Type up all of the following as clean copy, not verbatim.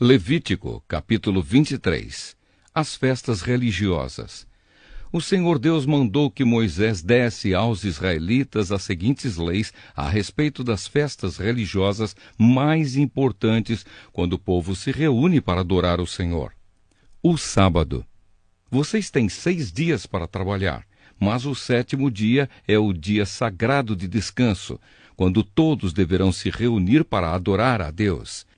Levítico, capítulo 23. As festas religiosas. O Senhor Deus mandou que Moisés desse aos israelitas as seguintes leis a respeito das festas religiosas mais importantes quando o povo se reúne para adorar o Senhor. O sábado. Vocês têm 6 dias para trabalhar, mas o 7º dia é o dia sagrado de descanso, quando todos deverão se reunir para adorar a Deus.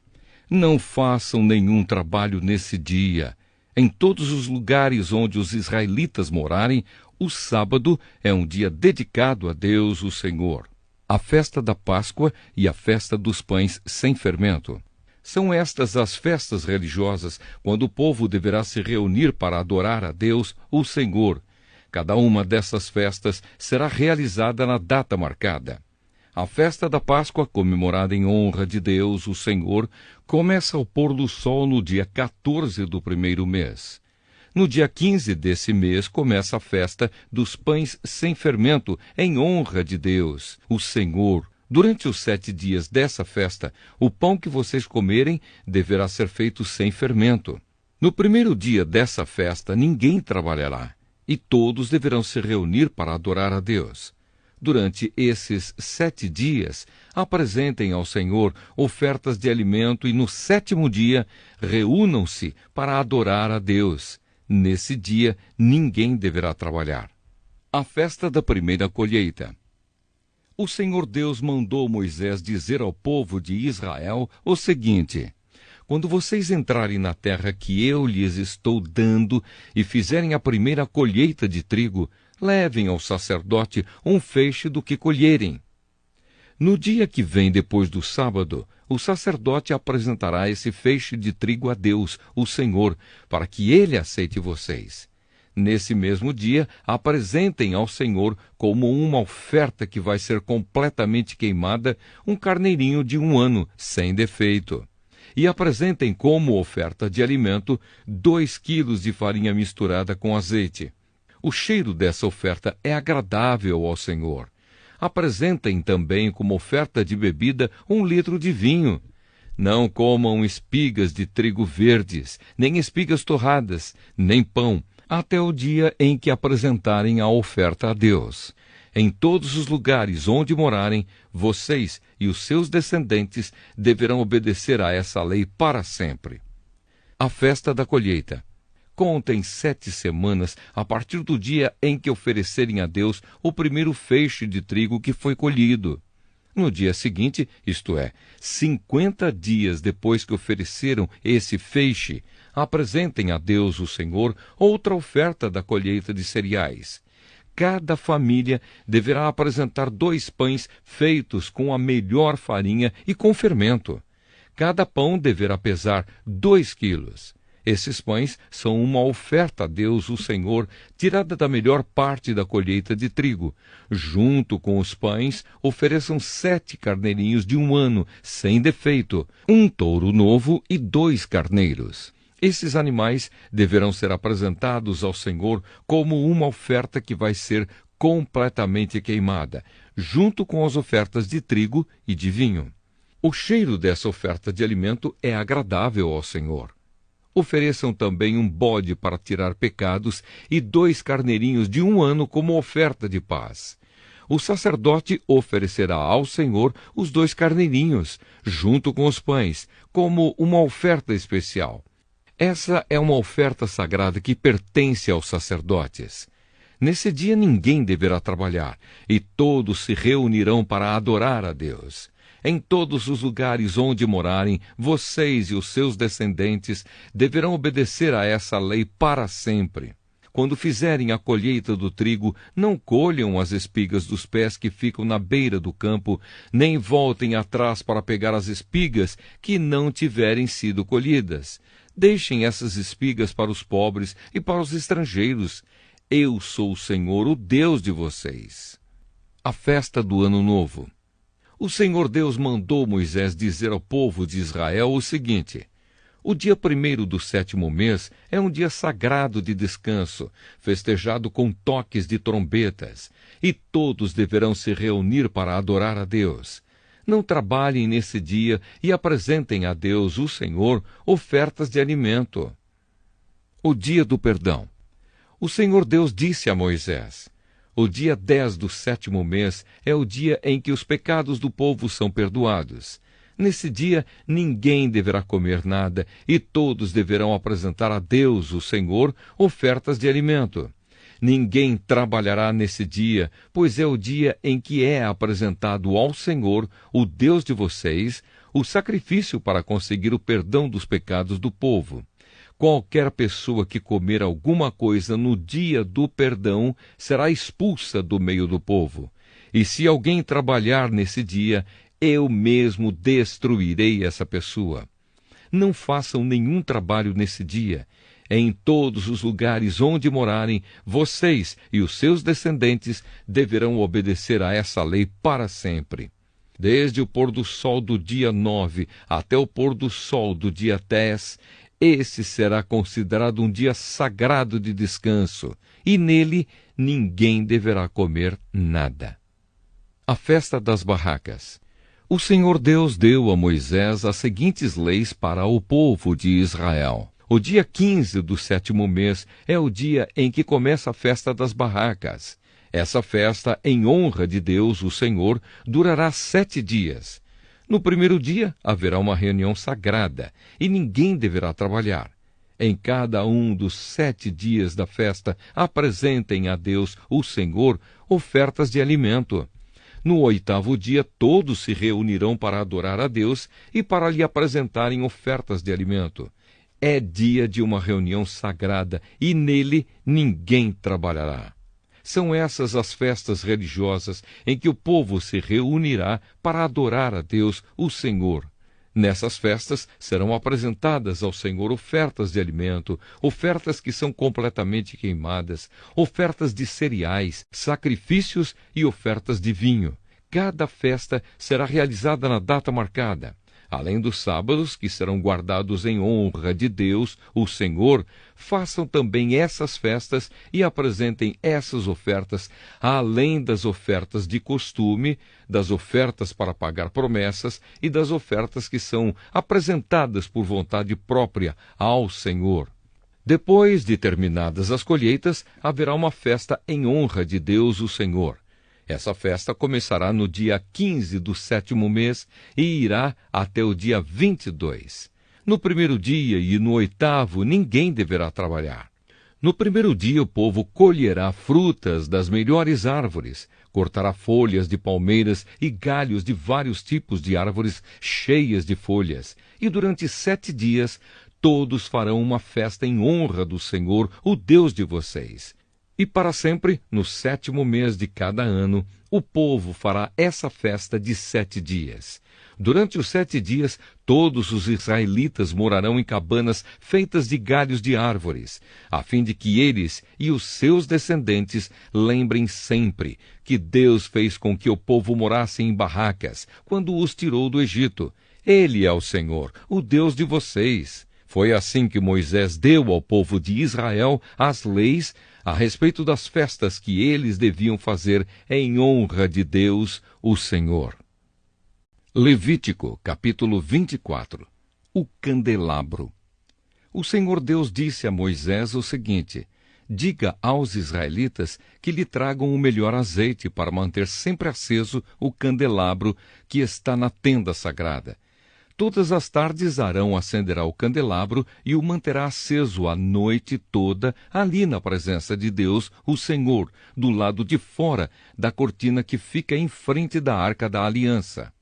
Não façam nenhum trabalho nesse dia. Em todos os lugares onde os israelitas morarem, o sábado é um dia dedicado a Deus, o Senhor. A festa da Páscoa e a festa dos pães sem fermento. São estas as festas religiosas, quando o povo deverá se reunir para adorar a Deus, o Senhor. Cada uma dessas festas será realizada na data marcada. A festa da Páscoa, comemorada em honra de Deus, o Senhor, começa ao pôr do sol no dia 14 do primeiro mês. No dia 15 desse mês começa a festa dos pães sem fermento, em honra de Deus, o Senhor. Durante os 7 dias dessa festa, o pão que vocês comerem deverá ser feito sem fermento. No primeiro dia dessa festa, ninguém trabalhará, e todos deverão se reunir para adorar a Deus. Durante esses 7 dias, apresentem ao Senhor ofertas de alimento e no 7º dia, reúnam-se para adorar a Deus. Nesse dia, ninguém deverá trabalhar. A festa da primeira colheita. O Senhor Deus mandou Moisés dizer ao povo de Israel o seguinte: quando vocês entrarem na terra que eu lhes estou dando e fizerem a primeira colheita de trigo, levem ao sacerdote um feixe do que colherem. No dia que vem depois do sábado, o sacerdote apresentará esse feixe de trigo a Deus, o Senhor, para que ele aceite vocês. Nesse mesmo dia, apresentem ao Senhor, como uma oferta que vai ser completamente queimada, um carneirinho de 1 ano, sem defeito. E apresentem como oferta de alimento 2 quilos de farinha misturada com azeite. O cheiro dessa oferta é agradável ao Senhor. Apresentem também como oferta de bebida 1 litro de vinho. Não comam espigas de trigo verdes, nem espigas torradas, nem pão, até o dia em que apresentarem a oferta a Deus. Em todos os lugares onde morarem, vocês e os seus descendentes deverão obedecer a essa lei para sempre. A festa da colheita. Contem 7 semanas a partir do dia em que oferecerem a Deus o primeiro feixe de trigo que foi colhido. No dia seguinte, isto é, 50 dias depois que ofereceram esse feixe, apresentem a Deus, o Senhor, outra oferta da colheita de cereais. Cada família deverá apresentar 2 pães feitos com a melhor farinha e com fermento. Cada pão deverá pesar 2 quilos. Esses pães são uma oferta a Deus, o Senhor, tirada da melhor parte da colheita de trigo. Junto com os pães, ofereçam 7 carneirinhos de 1 ano, sem defeito, 1 touro novo e 2 carneiros. Esses animais deverão ser apresentados ao Senhor como uma oferta que vai ser completamente queimada, junto com as ofertas de trigo e de vinho. O cheiro dessa oferta de alimento é agradável ao Senhor. Ofereçam também um bode para tirar pecados e 2 carneirinhos de 1 ano como oferta de paz. O sacerdote oferecerá ao Senhor os 2 carneirinhos, junto com os pães, como uma oferta especial. Essa é uma oferta sagrada que pertence aos sacerdotes. Nesse dia ninguém deverá trabalhar, e todos se reunirão para adorar a Deus. Em todos os lugares onde morarem, vocês e os seus descendentes deverão obedecer a essa lei para sempre. Quando fizerem a colheita do trigo, não colham as espigas dos pés que ficam na beira do campo, nem voltem atrás para pegar as espigas que não tiverem sido colhidas. Deixem essas espigas para os pobres e para os estrangeiros. Eu sou o Senhor, o Deus de vocês. A festa do Ano Novo. O Senhor Deus mandou Moisés dizer ao povo de Israel o seguinte: o dia 1º do 7º mês é um dia sagrado de descanso, festejado com toques de trombetas, e todos deverão se reunir para adorar a Deus. Não trabalhem nesse dia e apresentem a Deus, o Senhor, ofertas de alimento. O dia do perdão. O Senhor Deus disse a Moisés: o dia 10 do 7º mês é o dia em que os pecados do povo são perdoados. Nesse dia, ninguém deverá comer nada e todos deverão apresentar a Deus, o Senhor, ofertas de alimento. Ninguém trabalhará nesse dia, pois é o dia em que é apresentado ao Senhor, o Deus de vocês, o sacrifício para conseguir o perdão dos pecados do povo. Qualquer pessoa que comer alguma coisa no dia do perdão será expulsa do meio do povo. E se alguém trabalhar nesse dia, eu mesmo destruirei essa pessoa. Não façam nenhum trabalho nesse dia. Em todos os lugares onde morarem, vocês e os seus descendentes deverão obedecer a essa lei para sempre. Desde o pôr do sol do dia 9 até o pôr do sol do dia 10, esse será considerado um dia sagrado de descanso, e nele ninguém deverá comer nada. A festa das barracas. O Senhor Deus deu a Moisés as seguintes leis para o povo de Israel. O dia 15 do 7º mês é o dia em que começa a festa das barracas. Essa festa, em honra de Deus, o Senhor, durará 7 dias. No primeiro dia, haverá uma reunião sagrada, e ninguém deverá trabalhar. Em cada um dos 7 dias da festa, apresentem a Deus, o Senhor, ofertas de alimento. No 8º dia, todos se reunirão para adorar a Deus e para lhe apresentarem ofertas de alimento. É dia de uma reunião sagrada e nele ninguém trabalhará. São essas as festas religiosas em que o povo se reunirá para adorar a Deus, o Senhor. Nessas festas serão apresentadas ao Senhor ofertas de alimento, ofertas que são completamente queimadas, ofertas de cereais, sacrifícios e ofertas de vinho. Cada festa será realizada na data marcada. Além dos sábados, que serão guardados em honra de Deus, o Senhor, façam também essas festas e apresentem essas ofertas, além das ofertas de costume, das ofertas para pagar promessas e das ofertas que são apresentadas por vontade própria ao Senhor. Depois de terminadas as colheitas, haverá uma festa em honra de Deus, o Senhor. Essa festa começará no dia 15 do 7º mês e irá até o dia 22. No primeiro dia e no 8º, ninguém deverá trabalhar. No primeiro dia, o povo colherá frutas das melhores árvores, cortará folhas de palmeiras e galhos de vários tipos de árvores cheias de folhas. E durante 7 dias, todos farão uma festa em honra do Senhor, o Deus de vocês. E para sempre, no 7º mês de cada ano, o povo fará essa festa de 7 dias. Durante os 7 dias, todos os israelitas morarão em cabanas feitas de galhos de árvores, a fim de que eles e os seus descendentes lembrem sempre que Deus fez com que o povo morasse em barracas, quando os tirou do Egito. Ele é o Senhor, o Deus de vocês. Foi assim que Moisés deu ao povo de Israel as leis a respeito das festas que eles deviam fazer em honra de Deus, o Senhor. Levítico, capítulo 24. O candelabro. O Senhor Deus disse a Moisés o seguinte: diga aos israelitas que lhe tragam o melhor azeite para manter sempre aceso o candelabro que está na tenda sagrada. Todas as tardes Arão acenderá o candelabro e o manterá aceso a noite toda ali na presença de Deus, o Senhor, do lado de fora da cortina que fica em frente da Arca da Aliança.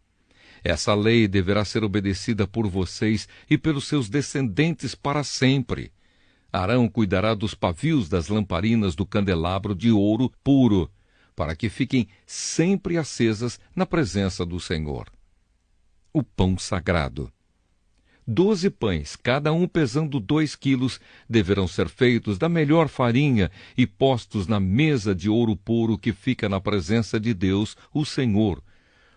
Essa lei deverá ser obedecida por vocês e pelos seus descendentes para sempre. Arão cuidará dos pavios das lamparinas do candelabro de ouro puro, para que fiquem sempre acesas na presença do Senhor. O pão sagrado. 12 pães, cada um pesando 2 quilos, deverão ser feitos da melhor farinha e postos na mesa de ouro puro que fica na presença de Deus, o Senhor.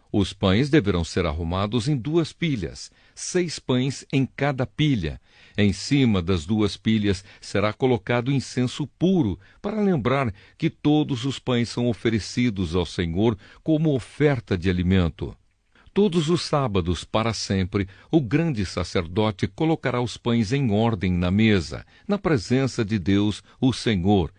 Os pães deverão ser arrumados em 2 pilhas, 6 pães em cada pilha. Em cima das 2 pilhas será colocado incenso puro, para lembrar que todos os pães são oferecidos ao Senhor como oferta de alimento. Todos os sábados, para sempre, o grande sacerdote colocará os pães em ordem na mesa, na presença de Deus, o Senhor.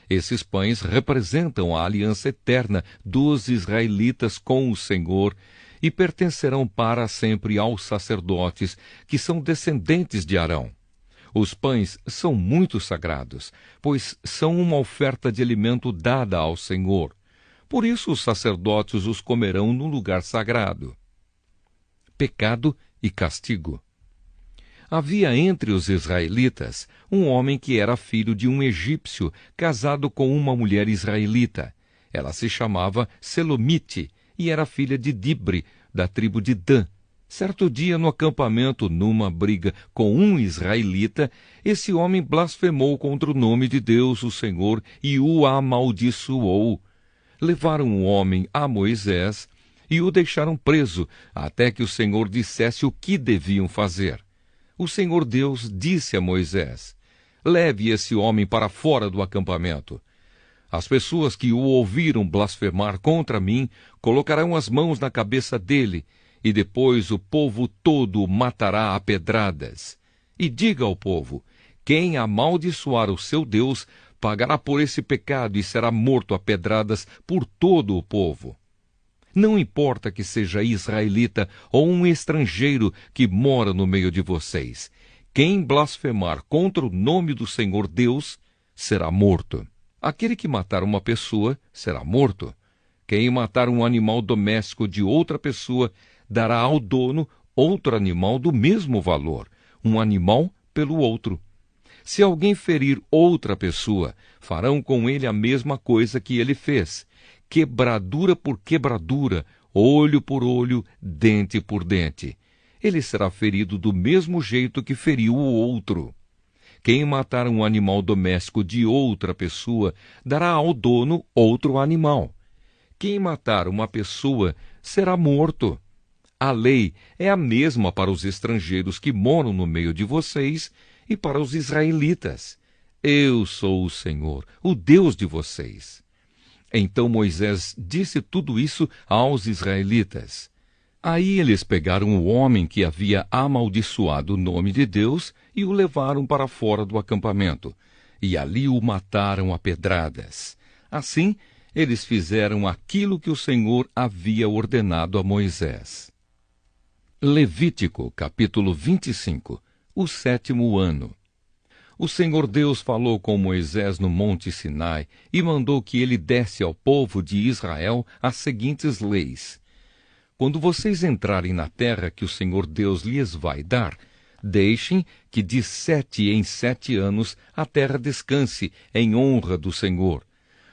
Esses pães representam a aliança eterna dos israelitas com o Senhor e pertencerão para sempre aos sacerdotes, que são descendentes de Arão. Os pães são muito sagrados, pois são uma oferta de alimento dada ao Senhor. Por isso os sacerdotes os comerão no lugar sagrado. Pecado e castigo. Havia entre os israelitas um homem que era filho de um egípcio, casado com uma mulher israelita. Ela se chamava Selomite e era filha de Dibre, da tribo de Dan. Certo dia, no acampamento, numa briga com um israelita, esse homem blasfemou contra o nome de Deus, o Senhor, e o amaldiçoou. Levaram o homem a Moisés e o deixaram preso, até que o Senhor dissesse o que deviam fazer. O Senhor Deus disse a Moisés: leve esse homem para fora do acampamento. As pessoas que o ouviram blasfemar contra mim colocarão as mãos na cabeça dele, e depois o povo todo o matará a pedradas. E diga ao povo: quem amaldiçoar o seu Deus pagará por esse pecado e será morto a pedradas por todo o povo. Não importa que seja israelita ou um estrangeiro que mora no meio de vocês. Quem blasfemar contra o nome do Senhor Deus será morto. Aquele que matar uma pessoa será morto. Quem matar um animal doméstico de outra pessoa dará ao dono outro animal do mesmo valor, um animal pelo outro. Se alguém ferir outra pessoa, farão com ele a mesma coisa que ele fez. Quebradura por quebradura, olho por olho, dente por dente. Ele será ferido do mesmo jeito que feriu o outro. Quem matar um animal doméstico de outra pessoa, dará ao dono outro animal. Quem matar uma pessoa será morto. A lei é a mesma para os estrangeiros que moram no meio de vocês e para os israelitas. Eu sou o Senhor, o Deus de vocês. Então Moisés disse tudo isso aos israelitas. Aí eles pegaram o homem que havia amaldiçoado o nome de Deus e o levaram para fora do acampamento, e ali o mataram a pedradas. Assim, eles fizeram aquilo que o Senhor havia ordenado a Moisés. Levítico, capítulo 25. O 7º ano. O Senhor Deus falou com Moisés no monte Sinai e mandou que ele desse ao povo de Israel as seguintes leis. Quando vocês entrarem na terra que o Senhor Deus lhes vai dar, deixem que de 7 em 7 anos a terra descanse em honra do Senhor.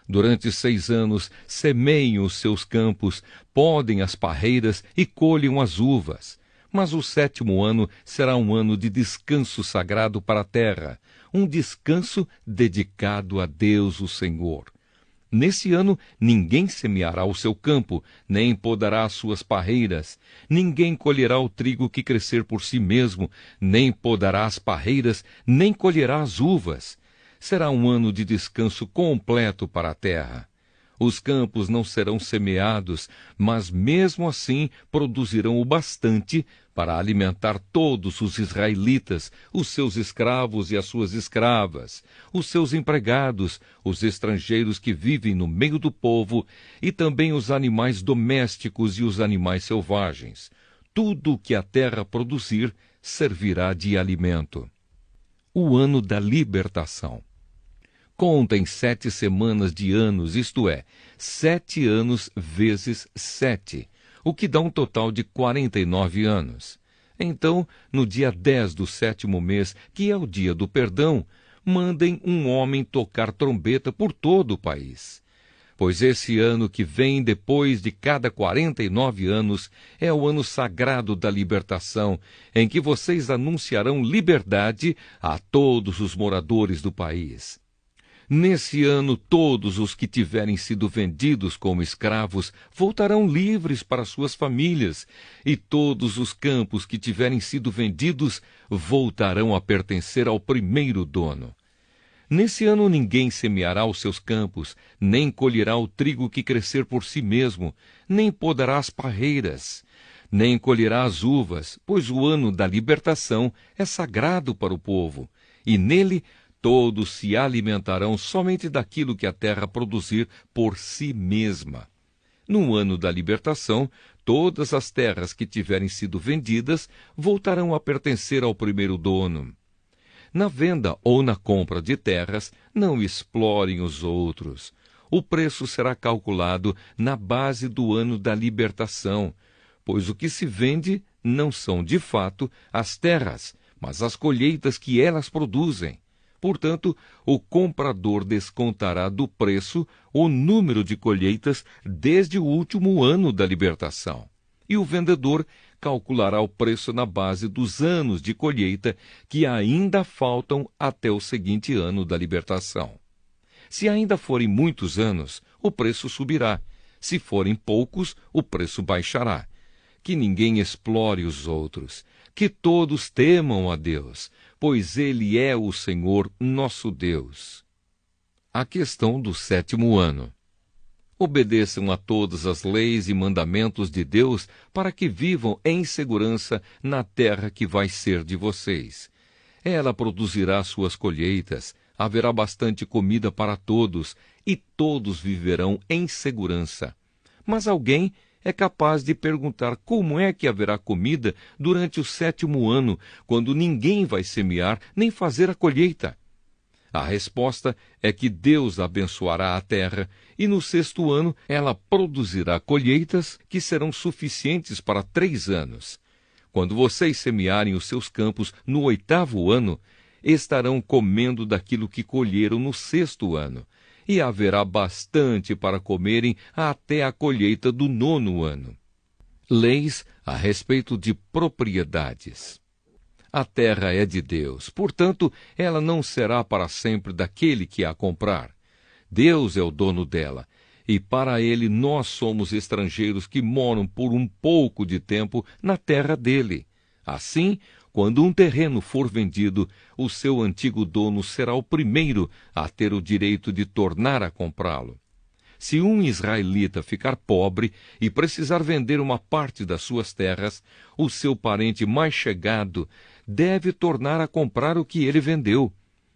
Durante 6 anos semeiem os seus campos, podem as parreiras e colham as uvas. Mas o 7º ano será um ano de descanso sagrado para a terra, um descanso dedicado a Deus o Senhor. Nesse ano ninguém semeará o seu campo, nem podará as suas parreiras. Ninguém colherá o trigo que crescer por si mesmo, nem podará as parreiras, nem colherá as uvas. Será um ano de descanso completo para a terra. Os campos não serão semeados, mas mesmo assim produzirão o bastante para alimentar todos os israelitas, os seus escravos e as suas escravas, os seus empregados, os estrangeiros que vivem no meio do povo, e também os animais domésticos e os animais selvagens. Tudo o que a terra produzir servirá de alimento. O ano da libertação. Contem 7 semanas de anos, isto é, 7 anos vezes 7, o que dá um total de 49 anos. Então, no dia 10 do 7º mês, que é o dia do perdão, mandem um homem tocar trombeta por todo o país. Pois esse ano que vem depois de cada 49 anos é o ano sagrado da libertação, em que vocês anunciarão liberdade a todos os moradores do país. Nesse ano, todos os que tiverem sido vendidos como escravos voltarão livres para suas famílias, e todos os campos que tiverem sido vendidos voltarão a pertencer ao primeiro dono. Nesse ano ninguém semeará os seus campos, nem colherá o trigo que crescer por si mesmo, nem podará as parreiras. nem colherá as uvas, pois o ano da libertação é sagrado para o povo, e nele todos se alimentarão somente daquilo que a terra produzir por si mesma. No ano da libertação, todas as terras que tiverem sido vendidas voltarão a pertencer ao primeiro dono. Na venda ou na compra de terras, não explorem os outros. O preço será calculado na base do ano da libertação, pois o que se vende não são, de fato, as terras, mas as colheitas que elas produzem. Portanto, o comprador descontará do preço o número de colheitas desde o último ano da libertação, e o vendedor calculará o preço na base dos anos de colheita que ainda faltam até o seguinte ano da libertação. Se ainda forem muitos anos, o preço subirá. Se forem poucos, o preço baixará. Que ninguém explore os outros, que todos temam a Deus, pois Ele é o Senhor nosso Deus. A questão do 7º ano. Obedeçam a todas as leis e mandamentos de Deus para que vivam em segurança na terra que vai ser de vocês. Ela produzirá suas colheitas, haverá bastante comida para todos, e todos viverão em segurança. Mas alguém é capaz de perguntar como é que haverá comida durante o 7º ano, quando ninguém vai semear nem fazer a colheita. A resposta é que Deus abençoará a terra, e no 6º ano ela produzirá colheitas que serão suficientes para 3 anos. Quando vocês semearem os seus campos no 8º ano, estarão comendo daquilo que colheram no 6º ano, e haverá bastante para comerem até a colheita do 9º ano. Leis a respeito de propriedades. A terra é de Deus, portanto, ela não será para sempre daquele que a comprar. Deus é o dono dela, e para ele nós somos estrangeiros que moram por um pouco de tempo na terra dele. Assim, quando um terreno for vendido, o seu antigo dono será o primeiro a ter o direito de tornar a comprá-lo. Se um israelita ficar pobre e precisar vender uma parte das suas terras, o seu parente mais chegado deve tornar a comprar o que ele vendeu.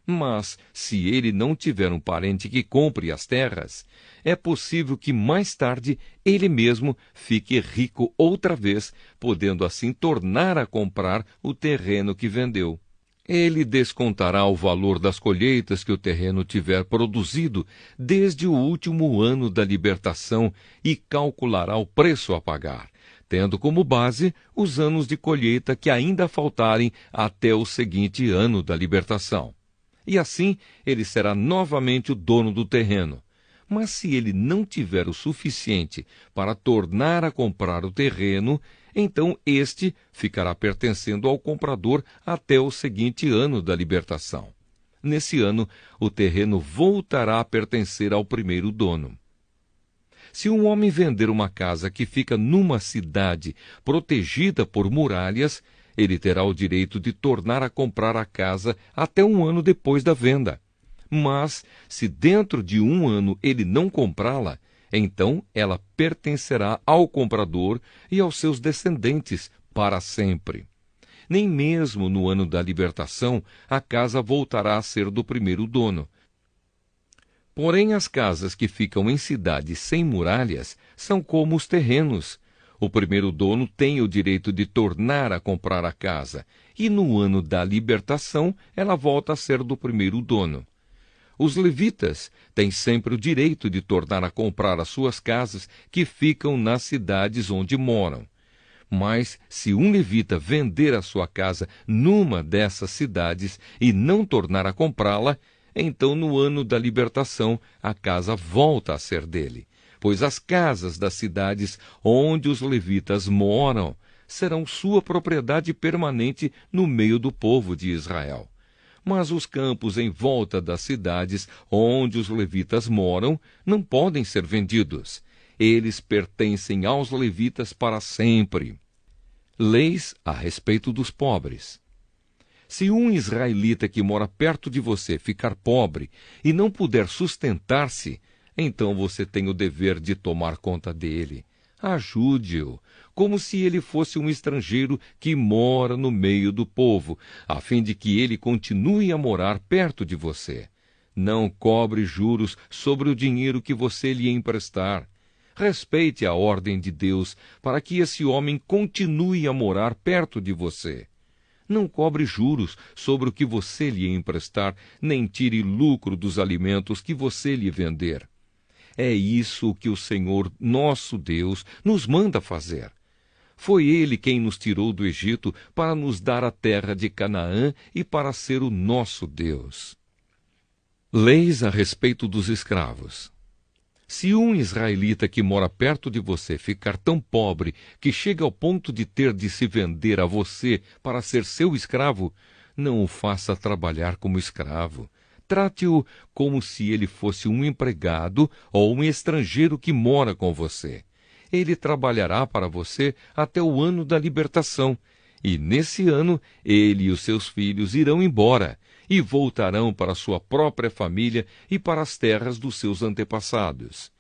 Mas, se ele não tiver um parente que compre as terras, é possível que mais tarde ele mesmo fique rico outra vez, podendo assim tornar a comprar o terreno que vendeu. Ele descontará o valor das colheitas que o terreno tiver produzido desde o último ano da libertação e calculará o preço a pagar, tendo como base os anos de colheita que ainda faltarem até o seguinte ano da libertação. E assim ele será novamente o dono do terreno. Mas se ele não tiver o suficiente para tornar a comprar o terreno, então este ficará pertencendo ao comprador até o seguinte ano da libertação. Nesse ano, o terreno voltará a pertencer ao primeiro dono. Se um homem vender uma casa que fica numa cidade protegida por muralhas, ele terá o direito de tornar a comprar a casa até um ano depois da venda. Mas, se dentro de um ano ele não comprá-la, então ela pertencerá ao comprador e aos seus descendentes para sempre. Nem mesmo no ano da libertação a casa voltará a ser do primeiro dono. Porém, as casas que ficam em cidades sem muralhas são como os terrenos. O primeiro dono tem o direito de tornar a comprar a casa, e no ano da libertação ela volta a ser do primeiro dono. Os levitas têm sempre o direito de tornar a comprar as suas casas que ficam nas cidades onde moram. Mas, se um levita vender a sua casa numa dessas cidades e não tornar a comprá-la, então no ano da libertação a casa volta a ser dele, pois as casas das cidades onde os levitas moram serão sua propriedade permanente no meio do povo de Israel. Mas os campos em volta das cidades onde os levitas moram não podem ser vendidos. Eles pertencem aos levitas para sempre. Leis a respeito dos pobres. Se um israelita que mora perto de você ficar pobre e não puder sustentar-se, então você tem o dever de tomar conta dele. Ajude-o, como se ele fosse um estrangeiro que mora no meio do povo, a fim de que ele continue a morar perto de você. Não cobre juros sobre o dinheiro que você lhe emprestar. Respeite a ordem de Deus para que esse homem continue a morar perto de você. Não cobre juros sobre o que você lhe emprestar, nem tire lucro dos alimentos que você lhe vender. É isso que o Senhor, nosso Deus, nos manda fazer. Foi Ele quem nos tirou do Egito para nos dar a terra de Canaã e para ser o nosso Deus. Leis a respeito dos escravos. Se um israelita que mora perto de você ficar tão pobre que chega ao ponto de ter de se vender a você para ser seu escravo, não o faça trabalhar como escravo. Trate-o como se ele fosse um empregado ou um estrangeiro que mora com você. Ele trabalhará para você até o ano da libertação, e nesse ano ele e os seus filhos irão embora e voltarão para sua própria família e para as terras dos seus antepassados.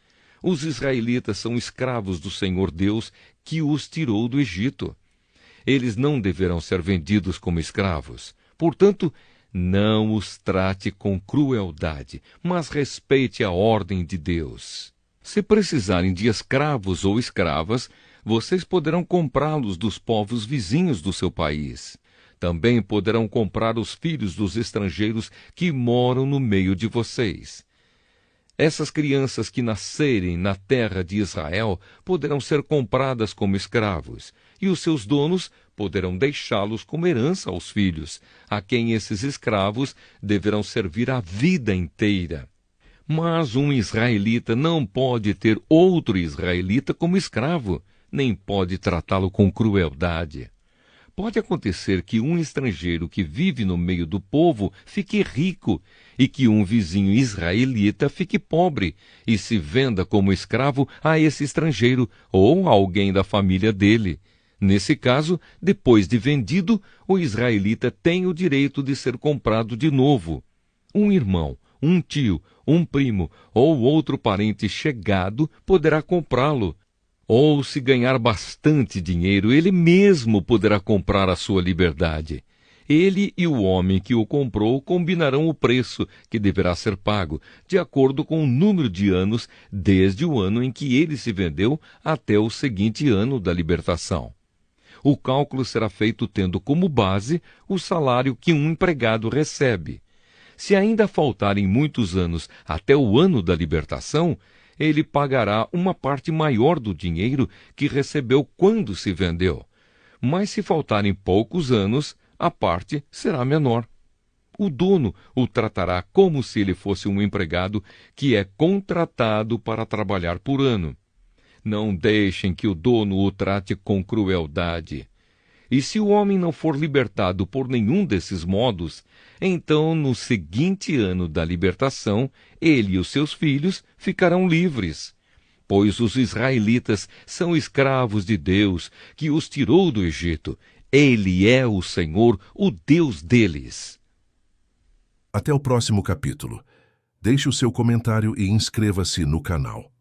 Os israelitas são escravos do Senhor Deus, que os tirou do Egito. Eles não deverão ser vendidos como escravos. Portanto, não os trate com crueldade, mas respeite a ordem de Deus. Se precisarem de escravos ou escravas, vocês poderão comprá-los dos povos vizinhos do seu país. Também poderão comprar os filhos dos estrangeiros que moram no meio de vocês. Essas crianças que nascerem na terra de Israel poderão ser compradas como escravos, e os seus donos poderão deixá-los como herança aos filhos, a quem esses escravos deverão servir a vida inteira. Mas um israelita não pode ter outro israelita como escravo, nem pode tratá-lo com crueldade. Pode acontecer que um estrangeiro que vive no meio do povo fique rico e que um vizinho israelita fique pobre e se venda como escravo a esse estrangeiro ou a alguém da família dele. Nesse caso, depois de vendido, o israelita tem o direito de ser comprado de novo. Um irmão, um tio, um primo ou outro parente chegado poderá comprá-lo. Ou, se ganhar bastante dinheiro, ele mesmo poderá comprar a sua liberdade. Ele e o homem que o comprou combinarão o preço que deverá ser pago, de acordo com o número de anos desde o ano em que ele se vendeu até o seguinte ano da libertação. O cálculo será feito tendo como base o salário que um empregado recebe. Se ainda faltarem muitos anos até o ano da libertação, ele pagará uma parte maior do dinheiro que recebeu quando se vendeu. Mas se faltarem poucos anos, a parte será menor. O dono o tratará como se ele fosse um empregado que é contratado para trabalhar por ano. Não deixem que o dono o trate com crueldade. E se o homem não for libertado por nenhum desses modos, então, no seguinte ano da libertação, ele e os seus filhos ficarão livres. Pois os israelitas são escravos de Deus, que os tirou do Egito. Ele é o Senhor, o Deus deles. Até o próximo capítulo. Deixe o seu comentário e inscreva-se no canal.